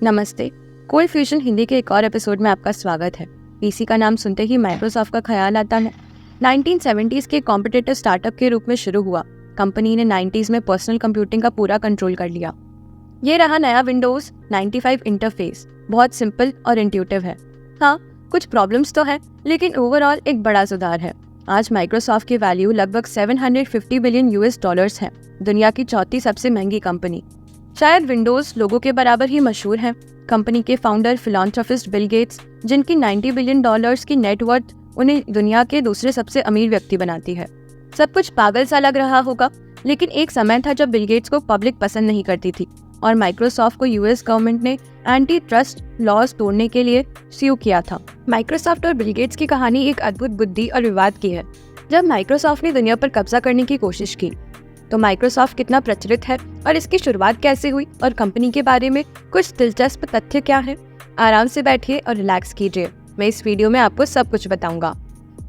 नमस्ते। Cold fusion Hindi के एक और एपिसोड में आपका स्वागत है। पीसी का नाम सुनते ही माइक्रोसॉफ्ट का ख्याल आता है। 1970s के कॉम्पिटिटिव स्टार्टअप के रूप में शुरू हुआ। कंपनी ने 90s में पर्सनल कंप्यूटिंग का पूरा कंट्रोल कर लिया। ये रहा नया विंडोज 95 इंटरफेस। बहुत सिंपल और इंट्यूटिव है। हाँ, कुछ प्रॉब्लम्स तो है, लेकिन ओवरऑल एक बड़ा सुधार है। आज माइक्रोसॉफ्ट की वैल्यू लगभग 750 बिलियन यूएस डॉलर्स है। दुनिया की चौथी सबसे महंगी कंपनी। शायद विंडोज लोगों के बराबर ही मशहूर है। कंपनी के फाउंडर फिलॉन्थ्रोपिस्ट बिल गेट्स, जिनकी 90 बिलियन डॉलर्स की नेटवर्थ उन्हें दुनिया के दूसरे सबसे अमीर व्यक्ति बनाती है। सब कुछ पागल सा लग रहा होगा, लेकिन एक समय था जब बिल गेट्स को पब्लिक पसंद नहीं करती थी और माइक्रोसॉफ्ट को यूएस गवर्नमेंट ने एंटी ट्रस्ट लॉज तोड़ने के लिए स्यू किया था। माइक्रोसॉफ्ट और बिल गेट्स की कहानी एक अद्भुत बुद्धि और विवाद की है। जब माइक्रोसॉफ्ट ने दुनिया पर कब्जा करने की कोशिश की तो माइक्रोसॉफ्ट कितना प्रचलित है और इसकी शुरुआत कैसे हुई और कंपनी के बारे में कुछ दिलचस्प तथ्य क्या है। आराम से बैठिए और रिलैक्स कीजिए। मैं इस वीडियो में आपको सब कुछ बताऊंगा।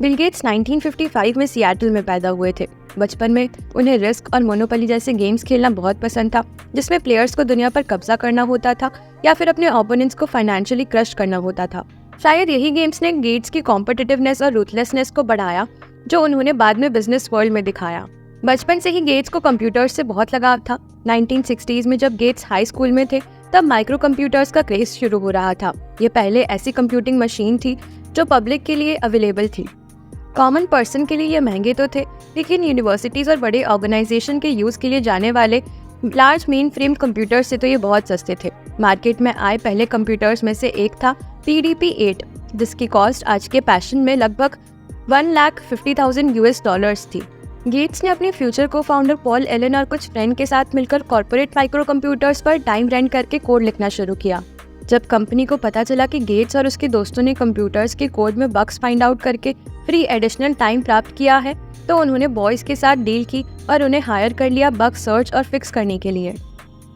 बिल गेट्स 1955 में सियाटल में पैदा हुए थे। बचपन में उन्हें रिस्क और मोनोपोली जैसे गेम्स खेलना बहुत पसंद था, जिसमें प्लेयर्स को दुनिया पर कब्जा करना होता था या फिर अपने ओपोनेंट्स को फाइनेंशियली क्रश करना होता था। शायद यही गेम्स ने गेट्स की कॉम्पिटिटिवनेस और रूथलेसनेस को बढ़ाया, जो उन्होंने बाद में बिजनेस वर्ल्ड में दिखाया। बचपन से ही गेट्स को कंप्यूटर्स से बहुत लगाव था। 1960s में जब गेट्स हाई स्कूल में थे, तब माइक्रो कंप्यूटर्स का क्रेज शुरू हो रहा था। ये पहले ऐसी कंप्यूटिंग मशीन थी जो पब्लिक के लिए अवेलेबल थी। कॉमन पर्सन के लिए ये महंगे तो थे, लेकिन यूनिवर्सिटीज और बड़े ऑर्गेनाइजेशन के यूज के लिए जाने वाले लार्ज मेन फ्रेम कंप्यूटर्स से तो ये बहुत सस्ते थे। मार्केट में आए पहले कंप्यूटर्स में से एक था PDP-8, जिसकी कॉस्ट आज के पैशन में लगभग 1,50,000 यूएस डॉलर्स थी। गेट्स ने अपने फ्यूचर को फाउंडर पॉल एलन और कुछ फ्रेंड के साथ मिलकर कॉर्पोरेट माइक्रो कंप्यूटर्स पर टाइम रेंट करके कोड लिखना शुरू किया। जब कंपनी को पता चला कि गेट्स और उसके दोस्तों ने कंप्यूटर्स के कोड में बग्स फाइंड आउट करके फ्री एडिशनल टाइम प्राप्त किया है, तो उन्होंने बॉयज के साथ डील की और उन्हें हायर कर लिया बग सर्च और फिक्स करने के लिए।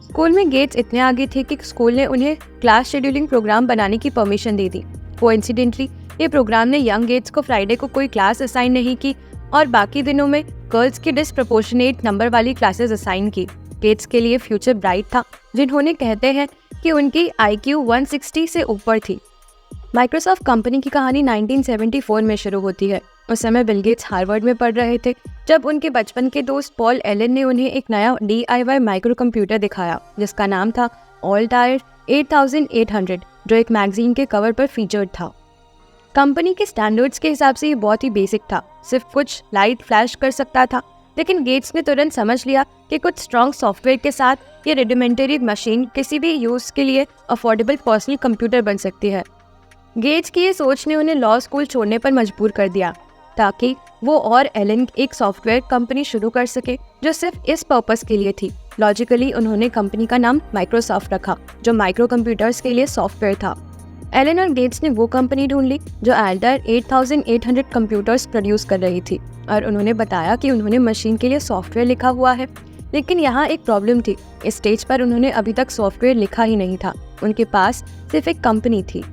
स्कूल में गेट्स इतने आगे थे कि स्कूल ने उन्हें क्लास शेड्यूलिंग प्रोग्राम बनाने की परमिशन दे दी। कोइंसिडेंटली ये प्रोग्राम ने यंग गेट्स को फ्राइडे को कोई क्लास असाइन नहीं की और बाकी दिनों में गर्ल्स की डिस्प्रपोर्शनेट नंबर वाली क्लासेस असाइन की। गेट्स के लिए फ्यूचर ब्राइट था, जिन्होंने कहते हैं कि उनकी IQ 160 से ऊपर थी। माइक्रोसॉफ्ट कंपनी की कहानी 1974 में शुरू होती है। उस समय बिल गेट्स हार्वर्ड में पढ़ रहे थे, जब उनके बचपन के दोस्त पॉल एलन ने उन्हें एक नया DIY माइक्रो कंप्यूटर दिखाया, जिसका नाम था ऑल्टायर 8800, जो एक मैगजीन के कवर पर फीचर्ड था। कंपनी के स्टैंडर्ड्स के हिसाब से ये बहुत ही बेसिक था, सिर्फ कुछ लाइट फ्लैश कर सकता था, लेकिन गेट्स ने तुरंत समझ लिया कि कुछ स्ट्रॉन्ग सॉफ्टवेयर के साथ ये रेडिमेंटरी मशीन किसी भी यूज के लिए अफोर्डेबल पर्सनल कंप्यूटर बन सकती है। गेट्स की ये सोच ने उन्हें लॉ स्कूल छोड़ने पर मजबूर कर दिया, ताकि वो और एलन एक सॉफ्टवेयर कंपनी शुरू कर सके जो सिर्फ इस पर्पस के लिए थी। लॉजिकली उन्होंने कंपनी का नाम माइक्रोसॉफ्ट रखा, जो माइक्रो कंप्यूटर्स के लिए सॉफ्टवेयर था। एलन और गेट्स ने वो कंपनी ढूंढ ली जो ऑल्टायर 8800 कंप्यूटर्स प्रोड्यूस कर रही थी, और उन्होंने बताया कि उन्होंने मशीन के लिए सॉफ्टवेयर लिखा हुआ है। लेकिन यहाँ एक प्रॉब्लम थी। इस स्टेज पर उन्होंने अभी तक सॉफ्टवेयर लिखा ही नहीं था, उनके पास सिर्फ एक कंपनी थी।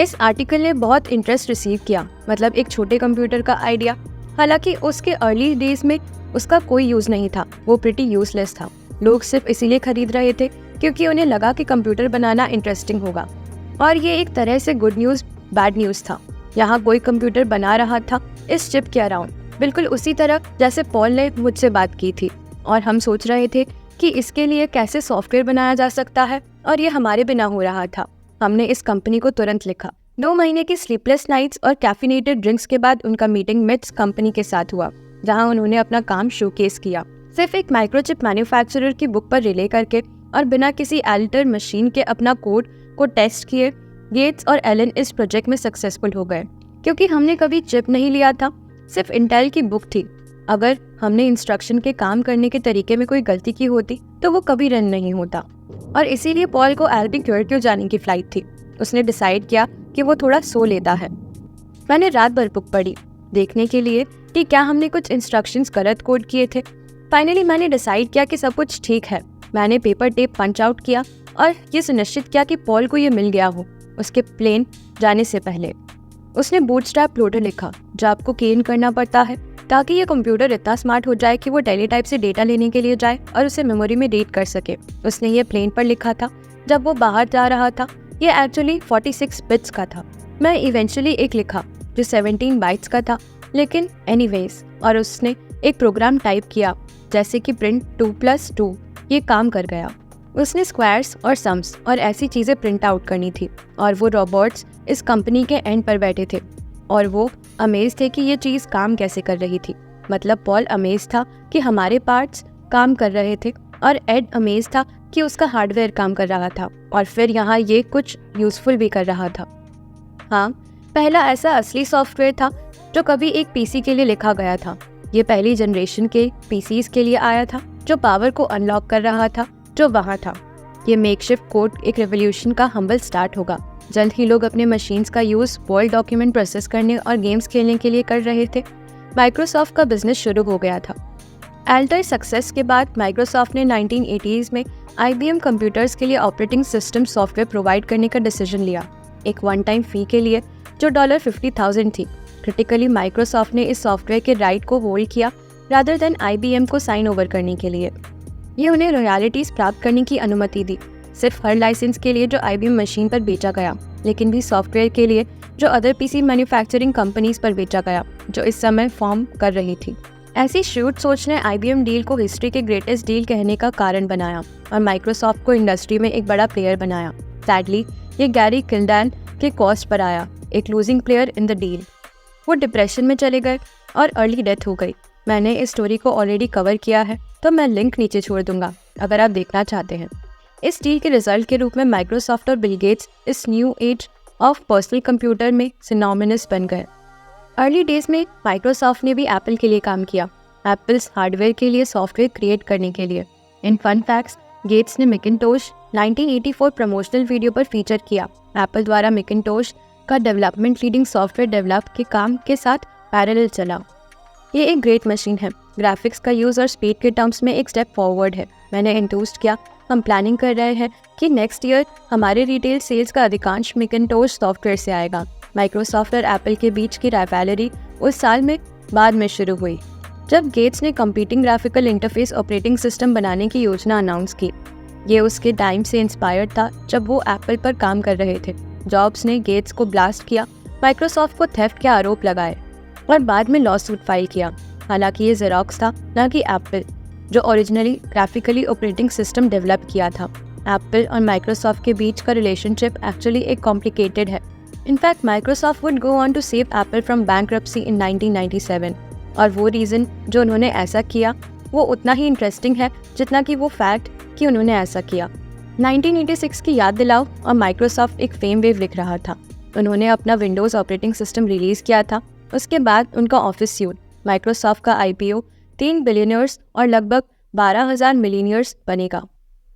इस आर्टिकल ने बहुत इंटरेस्ट रिसीव किया, मतलब एक छोटे कंप्यूटर का आइडिया। हालांकि उसके अर्ली डेज में उसका कोई यूज नहीं था, वो प्रिटी यूजलेस था। लोग सिर्फ इसीलिए खरीद रहे थे क्योंकि उन्हें लगा कि कंप्यूटर बनाना इंटरेस्टिंग होगा, और ये एक तरह से गुड न्यूज़ बैड न्यूज़ था। यहाँ कोई कंप्यूटर बना रहा था इस चिप के अराउंड, बिल्कुल उसी तरह जैसे पॉल ने मुझसे बात की थी, और हम सोच रहे थे कि इसके लिए कैसे सॉफ्टवेयर बनाया जा सकता है, और ये हमारे बिना हो रहा था। हमने इस कंपनी को तुरंत लिखा। 2 महीने की स्लीपलेस नाइट्स और कैफिनेटेड ड्रिंक्स के बाद उनका मीटिंग मिट्स कंपनी के साथ हुआ, जहाँ उन्होंने अपना काम शोकेस किया, सिर्फ एक माइक्रोचिप मैन्युफैक्चरर की बुक पर रिले करके और बिना किसी एडिटर मशीन के अपना कोड को टेस्ट किए। गेट्स और एलन इस प्रोजेक्ट में सक्सेसफुल हो गए, क्योंकि हमने कभी चिप नहीं लिया था, सिर्फ इंटेल की बुक थी। अगर हमने इंस्ट्रक्शन के काम करने के तरीके में कोई गलती की होती तो वो कभी रन नहीं होता। और इसीलिए पॉल को एल्बुक्यूर्क जाने की फ्लाइट थी। उसने डिसाइड किया कि वो थोड़ा सो लेता है। मैंने रात भर बुक पढ़ी, देखने के लिए कि क्या हमने कुछ इंस्ट्रक्शंस गलत कोड किए थे। फाइनली मैंने डिसाइड किया कि सब कुछ ठीक है। मैंने पेपर टेप पंच आउट किया और ये सुनिश्चित किया कि पॉल को ये मिल गया हो उसके प्लेन जाने से पहले। उसने बूटस्ट्रैप लोडर लिखा, जो आपको केन करना पड़ता है ताकि ये कंप्यूटर इतना स्मार्ट हो जाए कि वो टेलीटाइप से डेटा लेने के लिए जाए और उसे मेमोरी में रीड कर सके। उसने ये प्लेन पर लिखा था, जब वो बाहर जा रहा था ये एक्चुअली 46 बिट्स का था। मैं इवेंचुअली एक लिखा जो 17 बाइट्स का था, लेकिन एनीवेज, और उसने एक प्रोग्राम टाइप किया जैसे कि प्रिंट 2+2। ये काम कर गया। उसने स्क्वायर्स और सम्स और ऐसी चीज़ें प्रिंट आउट करनी थी, और वो रॉबर्ट्स इस कंपनी के एंड पर बैठे थे और वो अमेज थे कि ये चीज़ काम कैसे कर रही थी। मतलब पॉल अमेज था कि हमारे पार्ट्स काम कर रहे थे और एड अमेज था कि उसका हार्डवेयर काम कर रहा था, और फिर यहाँ ये कुछ यूज़फुल भी कर रहा था। हाँ, पहला ऐसा असली सॉफ्टवेयर था जो कभी एक पीसी के लिए लिखा गया था। ये पहली जनरेशन के पीसीज के लिए आया था जो पावर को अनलॉक कर रहा था जो वहाँ था। ये मेकशिफ्ट कोड एक रेवोल्यूशन का हम्बल स्टार्ट होगा। जल्द ही लोग अपने मशीन्स का यूज़ वर्ड डॉक्यूमेंट प्रोसेस करने और गेम्स खेलने के लिए कर रहे थे। माइक्रोसॉफ्ट का बिजनेस शुरू हो गया था। एल्टायर सक्सेस के बाद माइक्रोसॉफ्ट ने 1980s में IBM कंप्यूटर्स के लिए ऑपरेटिंग सिस्टम सॉफ्टवेयर प्रोवाइड करने का डिसीजन लिया, एक वन टाइम फी के लिए जो $50,000 थी। क्रिटिकली माइक्रोसॉफ्ट ने इस सॉफ्टवेयर के राइट को होल्ड किया रादर देन IBM को साइन ओवर करने के लिए। ये उन्हें रॉयल्टीज प्राप्त करने की अनुमति दी, सिर्फ हर लाइसेंस के लिए जो IBM मशीन पर बेचा गया, लेकिन भी सॉफ्टवेयर के लिए जो अदर पीसी मैन्युफैक्चरिंग कंपनीज पर बेचा गया जो इस समय फॉर्म कर रही थी। ऐसी श्रूड सोच ने IBM डील को हिस्ट्री के ग्रेटेस्ट डील कहने का कारण बनाया और माइक्रोसॉफ्ट को इंडस्ट्री में एक बड़ा प्लेयर बनाया। सैडली ये गैरी किल्डैन के कॉस्ट पर आया, एक losing player in the deal. वो डिप्रेशन में चले गए और अर्ली डेथ हो गई। मैंने इस स्टोरी को ऑलरेडी कवर किया है, तो मैं लिंक नीचे छोड़ दूंगा अगर आप देखना चाहते हैं। इस डील के रिजल्ट के रूप में माइक्रोसॉफ्ट और बिल गेट्स इस new age of personal computer में सिनोनिमस बन गए। अर्ली डेज में माइक्रोसॉफ्ट ने भी एप्पल के लिए काम किया, एप्पल्स हार्डवेयर के लिए सॉफ्टवेयर क्रिएट करने के लिए। इन फन फैक्ट्स, गेट्स ने मैकिन्टोश 1984 प्रमोशनल वीडियो पर फीचर किया। एप्पल द्वारा मैकिन्टोश का डेवलपमेंट लीडिंग सॉफ्टवेयर डेवलप के काम के साथ पैरेलल चला। ये एक ग्रेट मशीन है, ग्राफिक्स का यूज़ और स्पीड के टर्म्स में एक स्टेप फॉरवर्ड है। मैंने इंटूस्ट किया, हम प्लानिंग कर रहे हैं कि नेक्स्ट ईयर हमारे रिटेल सेल्स का अधिकांश मैकिन्टोश सॉफ्टवेयर से आएगा। माइक्रोसॉफ्ट और एप्पल के बीच की राइवलरी उस साल में बाद में शुरू हुई जब गेट्स ने competing graphical interface operating system बनाने की योजना अनाउंस की। ये उसके टाइम से इंस्पायर्ड था जब वो एप्पल पर काम कर रहे थे। जॉब्स ने गेट्स को ब्लास्ट किया, माइक्रोसॉफ्ट को थेफ्ट के आरोप लगाए और बाद में लॉसूट फाइल किया। हालांकि ये जेरोक्स था, न कि एप्पल, जो originally graphically operating system develop किया था। एप्पल और माइक्रोसॉफ्ट के बीच का रिलेशनशिप एक्चुअली एक कॉम्प्लिकेटेड है। In fact Microsoft would go on to save Apple from bankruptcy in 1997, और वो रीज़न जो उन्होंने ऐसा किया वो उतना ही इंटरेस्टिंग है जितना कि वो फैक्ट कि उन्होंने ऐसा किया। 1986 की याद दिलाओ और माइक्रोसॉफ्ट एक फेम वेव लिख रहा था। उन्होंने अपना विंडोज़ ऑपरेटिंग सिस्टम रिलीज़ किया था। उसके बाद उनका ऑफिस सूट, माइक्रोसॉफ्ट का IPO 3 बिलियनर्स और लगभग 12,000 मिलियनियर्स बनेगा।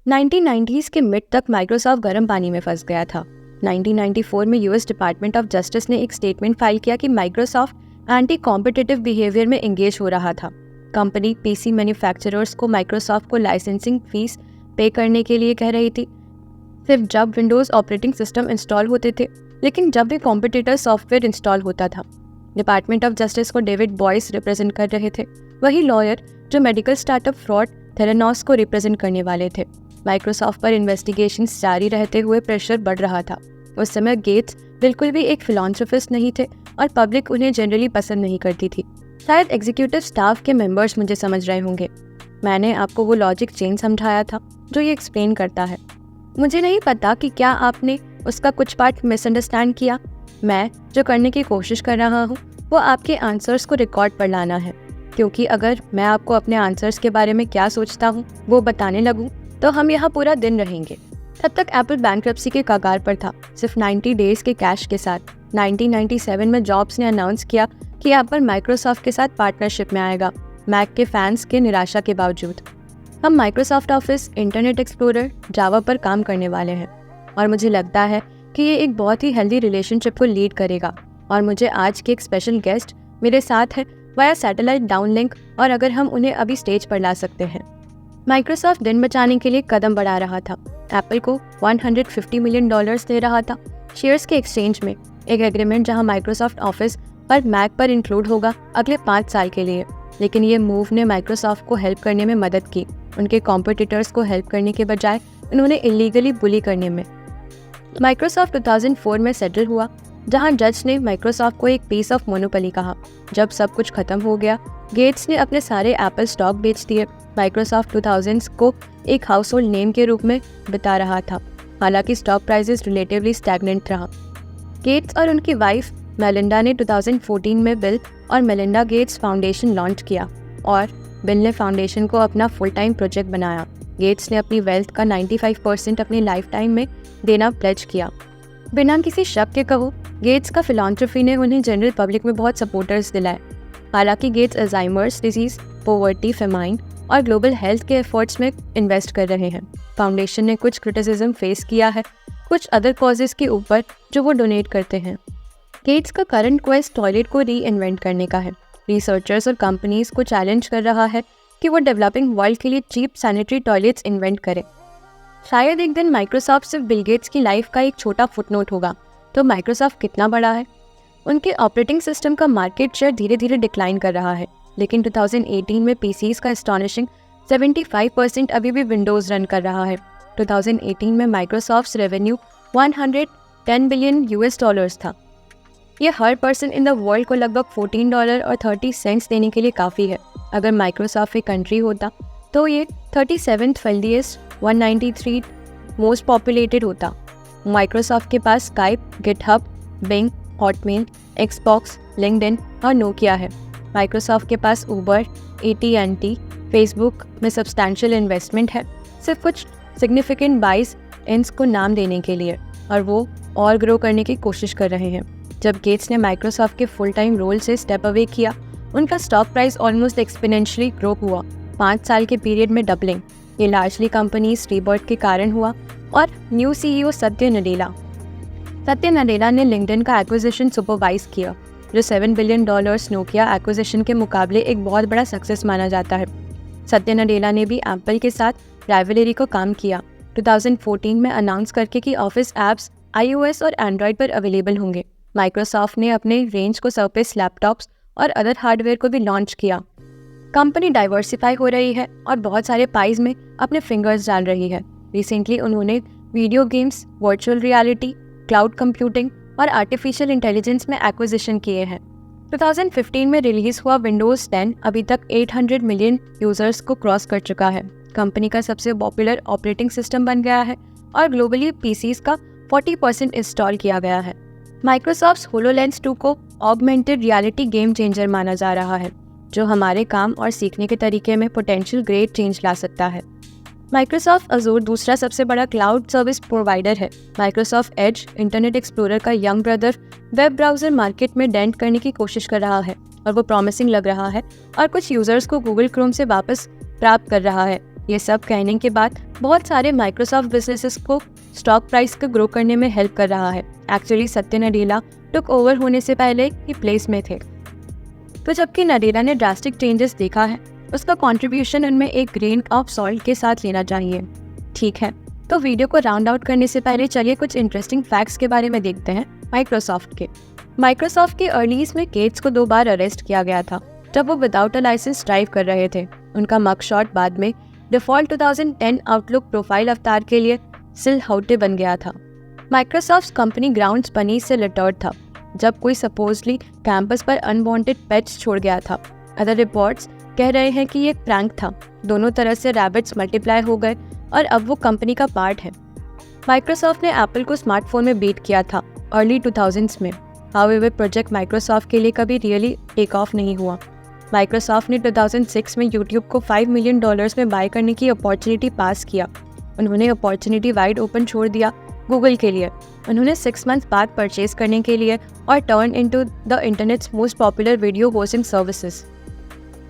1990s के मिड तक माइक्रोसॉफ्ट गर्म पानी में फंस गया था। 1994 में US डिपार्टमेंट ऑफ जस्टिस ने एक स्टेटमेंट फाइल किया कि माइक्रोसॉफ्ट एंटी कॉम्पिटिटिव बिहेवियर में एंगेज हो रहा था। कंपनी PC मैन्युफैक्चरर्स को माइक्रोसॉफ्ट को लाइसेंसिंग फीस पे करने के लिए कह रही थी, सिर्फ जब विंडोज़ ऑपरेटिंग सिस्टम इंस्टॉल होते थे, लेकिन जब भी कॉम्पिटिटर सॉफ्टवेयर इंस्टॉल होता था। डिपार्टमेंट ऑफ जस्टिस को डेविड बॉयस रिप्रेजेंट कर रहे थे, वही लॉयर जो मेडिकल स्टार्टअप फ्रॉड थेरानोस को रिप्रेजेंट करने वाले थे। माइक्रोसॉफ्ट पर इन्वेस्टिगेशंस जारी रहते हुए प्रेशर बढ़ रहा था। उस समय गेट्स बिल्कुल भी एक फिलॉन्थ्रोपिस्ट नहीं थे और पब्लिक उन्हें जनरली पसंद नहीं करती थी। शायद एग्जीक्यूटिव स्टाफ के मेंबर्स मुझे समझ रहे होंगे। मैंने आपको वो लॉजिक चेन समझाया था जो ये एक्सप्लेन करता है। मुझे नहीं पता कि क्या आपने उसका कुछ पार्ट मिसअंडरस्टैंड किया। मैं जो करने की कोशिश कर रहा हूँ वो आपके आंसर्स को रिकॉर्ड पर लाना है, क्योंकि अगर मैं आपको अपने आंसर्स के बारे में क्या सोचता हूँ वो बताने लगूँ तो हम यहाँ पूरा दिन रहेंगे। तब तक एप्पल बैंक्रप्सी के कगार पर था, सिर्फ 90 डेज के कैश के साथ। 1997 में जॉब्स ने अनाउंस किया कि एप्पल माइक्रोसॉफ्ट के साथ पार्टनरशिप में आएगा, मैक के फैंस के निराशा के बावजूद। हम माइक्रोसॉफ्ट ऑफिस, इंटरनेट एक्सप्लोरर, जावा पर काम करने वाले हैं और मुझे लगता है कि ये एक बहुत ही हेल्दी रिलेशनशिप को लीड करेगा। और मुझे आज के एक स्पेशल गेस्ट मेरे साथ है वाया सैटेलाइट डाउनलिंक, और अगर हम उन्हें अभी स्टेज पर ला सकते हैं। माइक्रोसॉफ्ट दिन बचाने के लिए कदम बढ़ा रहा था। एप्पल को $150 मिलियन दे रहा था शेयर्स के एक्सचेंज में, एक एग्रीमेंट जहां माइक्रोसॉफ्ट ऑफिस पर मैक पर इंक्लूड होगा अगले 5 साल के लिए। लेकिन ये मूव ने माइक्रोसॉफ्ट को हेल्प करने में मदद की। उनके कॉम्पिटिटर्स को हेल्प करने के बजाय उन्होंने इलीगली बुली करने में। माइक्रोसॉफ्ट 2004 में सेटल हुआ, जहां जज ने माइक्रोसॉफ्ट को एक पीस ऑफ मोनोपोली कहा। जब सब कुछ खत्म हो गया, गेट्स ने अपने सारे एप्पल स्टॉक बेच दिए। माइक्रोसॉफ्ट 2000s को एक हाउस होल्ड नेम के रूप में बिता रहा था, हालांकि स्टॉक प्राइसेस रिलेटिवली स्टैग्नेंट रहा। गेट्स और उनकी वाइफ मेलिंडा ने 2014 में बिल और मेलिंडा गेट्स फाउंडेशन लॉन्च किया और बिल ने फाउंडेशन को अपना फुल टाइम प्रोजेक्ट बनाया। गेट्स ने अपनी वेल्थ का 95% अपनी लाइफ टाइम में देना प्लेज किया। बिना किसी शक के कहो, गेट्स का फिलॉन्थ्रफी ने उन्हें जनरल पब्लिक में बहुत सपोर्टर्स दिलाए। हालांकि Gates Alzheimer's disease, poverty, famine और ग्लोबल हेल्थ के एफर्ट्स में इन्वेस्ट कर रहे हैं। फाउंडेशन ने कुछ क्रिटिसिज्म फेस किया है कुछ अदर कॉजेज़ के ऊपर जो वो डोनेट करते हैं। गेट्स का करंट क्वेस्ट टॉयलेट को री इन्वेंट करने का है। रिसर्चर्स और कंपनीज को चैलेंज कर रहा है कि वो डेवलपिंग वर्ल्ड के लिए चीप सैनिटरी टॉयलेट्स इन्वेंट करें। शायद एक दिन माइक्रोसॉफ्ट सिर्फ बिल गेट्स की लाइफ का एक छोटा फुटनोट होगा। तो माइक्रोसॉफ्ट कितना बड़ा है? उनके ऑपरेटिंग सिस्टम का मार्केट शेयर धीरे धीरे डिक्लाइन कर रहा है, लेकिन 2018 में पीसीज का एस्टॉनिशिंग 75% अभी भी विंडोज़ रन कर रहा है। 2018 में माइक्रोसॉफ्ट रेवेन्यू $110 बिलियन था। ये हर पर्सन इन द वर्ल्ड को लगभग $14.30 देने के लिए काफ़ी है। अगर माइक्रोसॉफ्ट एक कंट्री होता तो ये 37th वेल्दीएस्ट 193 मोस्ट पॉपुलेटेड होता। माइक्रोसॉफ्ट के पास Skype, GitHub, Bing, Hotmail, Xbox, LinkedIn और नोकिया है। माइक्रोसॉफ्ट के पास उबर, AT&T, फेसबुक में सब्सटैंशियल इन्वेस्टमेंट है, सिर्फ कुछ सिग्निफिकेंट बाइज इंस को नाम देने के लिए, और वो और ग्रो करने की कोशिश कर रहे हैं। जब गेट्स ने माइक्रोसॉफ्ट के फुल टाइम रोल से स्टेप अवे किया, उनका stock price almost exponentially grow हुआ, 5 साल के पीरियड में डबलिंग। ये लार्जली कंपनीज रीबर्थ के कारण हुआ और न्यू CEO सत्य नडेला ने लिंक्डइन का एक्विजिशन सुपरवाइज किया, जो $7 बिलियन नोकिया एक्विजिशन के मुकाबले एक बहुत बड़ा सक्सेस माना जाता है। सत्य नडेला ने भी एप्पल के साथ राइवलरी को काम किया, 2014 में अनाउंस करके कि ऑफिस ऐप्स iOS और एंड्रॉयड पर अवेलेबल होंगे। माइक्रोसॉफ्ट ने अपने रेंज को सर्फेस लैपटॉप्स और अदर हार्डवेयर को भी लॉन्च किया। कंपनी डाइवर्सिफाई हो रही है और बहुत सारे पाइज में अपने फिंगर्स डाल रही है। रिसेंटली उन्होंने video games, virtual reality, cloud computing और आर्टिफिशियल इंटेलिजेंस में एक्विजिशन किए हैं। 2015 में रिलीज हुआ विंडोज़ 10 अभी तक 800 मिलियन यूजर्स को क्रॉस कर चुका है। कंपनी का सबसे पॉपुलर ऑपरेटिंग सिस्टम बन गया है और ग्लोबली पीसीज का 40% इंस्टॉल किया गया है। माइक्रोसॉफ्ट होलोलेंस 2 को ऑगमेंटेड रियलिटी गेम चेंजर माना जा रहा है, जो हमारे काम और सीखने के तरीके में पोटेंशियल ग्रेट चेंज ला सकता है। माइक्रोसॉफ्ट अजूर दूसरा सबसे बड़ा क्लाउड सर्विस प्रोवाइडर है। माइक्रोसॉफ्ट एज इंटरनेट एक्सप्लोरर का young brother web browser market में डेंट करने की कोशिश कर रहा है और वो प्रॉमिसिंग लग रहा है और कुछ यूजर्स को गूगल क्रोम से वापस प्राप्त कर रहा है। ये सब कहने के बाद बहुत सारे माइक्रोसॉफ्ट बिजनेसेस को स्टॉक प्राइस को ग्रो करने में हेल्प कर रहा है। एक्चुअली सत्य नडेला टुक ओवर होने से पहले ही प्लेस में थे। तो जबकि नडेला ने ड्रास्टिक चेंजेस देखा है, उसका कंट्रीब्यूशन उनमें एक ग्रेन ऑफ सॉल्ट के साथ लेना चाहिए। ठीक है, तो वीडियो को राउंड आउट करने से पहले चलिए कुछ इंटरेस्टिंग फैक्ट्स के बारे में देखते हैं माइक्रोसॉफ्ट के। माइक्रोसॉफ्ट के अर्लीज में गेट्स को 2 बार अरेस्ट किया गया था जब वो विदाउट अ लाइसेंस ड्राइव कर रहे थे। उनका मगशॉट बाद में डिफॉल्ट 2010 आउटलुक प्रोफाइल अवतार के लिए सिल हाउटे बन गया था। माइक्रोसॉफ्ट कंपनी ग्राउंड्स बनी से लिटर्ड था जब कोई सपोजली कैंपस पर अनवांटेड पेट्स छोड़ गया था। अदर रिपोर्ट्स कह रहे हैं कि ये एक प्रैंक था। दोनों तरह से रैबिट्स मल्टीप्लाई हो गए और अब वो कंपनी का पार्ट है। माइक्रोसॉफ्ट ने एप्पल को स्मार्टफोन में बीट किया था अर्ली 2000s में। हाउएवर प्रोजेक्ट माइक्रोसॉफ्ट के लिए कभी रियली टेक ऑफ नहीं हुआ। माइक्रोसॉफ्ट ने 2006 में यूट्यूब को $5 मिलियन में बाय करने की अपॉर्चुनिटी पास किया। उन्होंने अपॉर्चुनिटी वाइड ओपन छोड़ दिया गूगल के लिए। उन्होंने 6 मंथ बाद परचेज करने के लिए और turn into the internet's most popular video hosting services.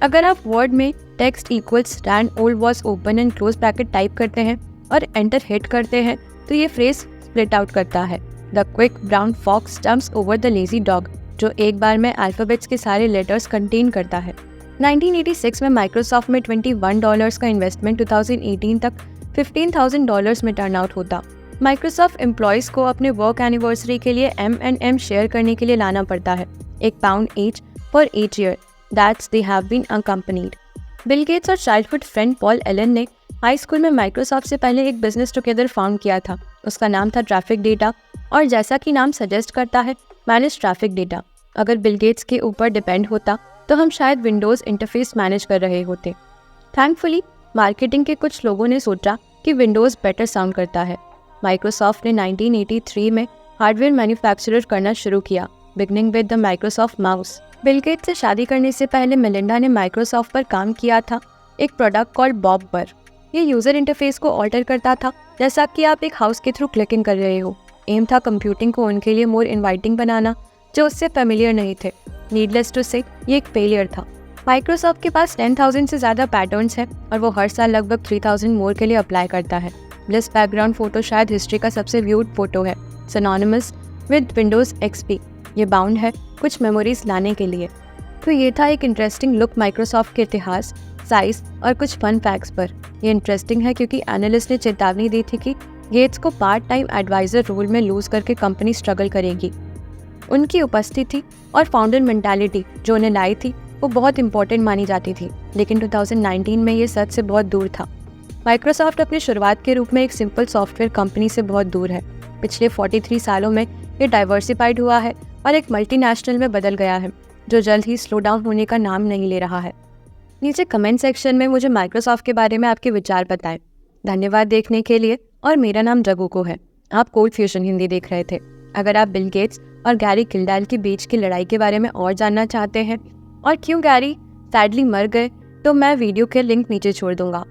अगर आप वर्ड में text equals rand old was open and close bracket type करते हैं और एंटर हिट करते हैं तो ये फ्रेज स्प्लिट आउट करता है, the quick brown fox jumps over the lazy dog, जो एक बार में अल्फाबेट्स के सारे लेटर्स कंटेन करता है। 1986 में माइक्रोसॉफ्ट में $21 का इन्वेस्टमेंट 2018 तक $15,000 में टर्न आउट होता। माइक्रोसॉफ्ट एम्प्लॉयज़ को अपने वर्क एनिवर्सरी के लिए M&M शेयर करने के लिए लाना पड़ता है, £1 each for each year that's they have been accompanied. Bill Gates और चाइल्डहुड फ्रेंड पॉल एलन ने हाई स्कूल में माइक्रोसॉफ्ट से पहले एक बिजनेस टुगेदर फाउंड किया था। उसका नाम था ट्रैफिक डेटा, और जैसा कि नाम सजेस्ट करता है, मैनेज ट्रैफिक डेटा। अगर बिल गेट्स के ऊपर डिपेंड होता तो हम शायद विंडोज़ इंटरफेस मैनेज कर रहे होते। थैंकफुली मार्केटिंग के कुछ लोगों ने सोचा कि विंडोज़ बेटर साउंड करता है। माइक्रोसॉफ्ट ने 1983 में हार्डवेयर मैन्युफैक्चरर करना शुरू किया, beginning with the Microsoft mouse. Bill Gates से शादी करने से पहले मेलिंडा ने माइक्रोसॉफ्ट पर काम किया था, एक प्रोडक्ट कॉल्ड बॉब पर। ये यूज़र इंटरफेस को ऑल्टर करता था, जैसा कि आप एक हाउस के थ्रू क्लिकिंग कर रहे हो। एम था कंप्यूटिंग को उनके लिए मोर इन्वाइटिंग बनाना, जो उससे फेमिलियर नहीं थे। नीडलेस टू से ये एक फेलियर था। माइक्रोसॉफ्ट के पास 10,000 से ज़्यादा पैटर्न्स हैं और वो हर साल लगभग 3,000 मोर के लिए अप्लाई करता है। ब्लिस बैकग्राउंड फोटो शायद हिस्ट्री का सबसे व्यूड फोटो है, सिनोनिमस विद विंडोज़ एक्सपी। ये बाउंड है कुछ मेमोरीज लाने के लिए। तो ये था एक इंटरेस्टिंग लुक माइक्रोसॉफ्ट के इतिहास, साइज और कुछ फन फैक्ट्स पर। ये इंटरेस्टिंग है क्योंकि एनालिस्ट ने चेतावनी दी थी कि गेट्स को पार्ट टाइम एडवाइजर रोल में लूज करके कंपनी स्ट्रगल करेगी। उनकी उपस्थिति और फाउंडर मेंटालिटी जो उन्हें लाई थी वो बहुत इंपॉर्टेंट मानी जाती थी, लेकिन 2019 में ये सच से बहुत दूर था। माइक्रोसॉफ्ट अपनी शुरुआत के रूप में एक सिंपल सॉफ्टवेयर कंपनी से बहुत दूर है। पिछले 43 सालों में ये डाइवर्सिफाइड हुआ है और एक मल्टीनेशनल में बदल गया है, जो जल्द ही स्लो डाउन होने का नाम नहीं ले रहा है। नीचे कमेंट सेक्शन में मुझे माइक्रोसॉफ्ट के बारे में आपके विचार बताएं। धन्यवाद देखने के लिए, और मेरा नाम जगूको है। आप कोल्ड फ्यूजन हिंदी देख रहे थे। अगर आप बिल गेट्स और गैरी किल्डाल के बीच की लड़ाई के बारे में और जानना चाहते हैं और क्यों गैरी सैडली मर गए, तो मैं वीडियो के लिंक नीचे छोड़ दूंगा।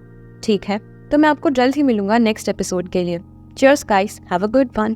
ठीक है, तो मैं आपको जल्द ही मिलूंगा नेक्स्ट एपिसोड के लिए। Cheers guys, have a good one.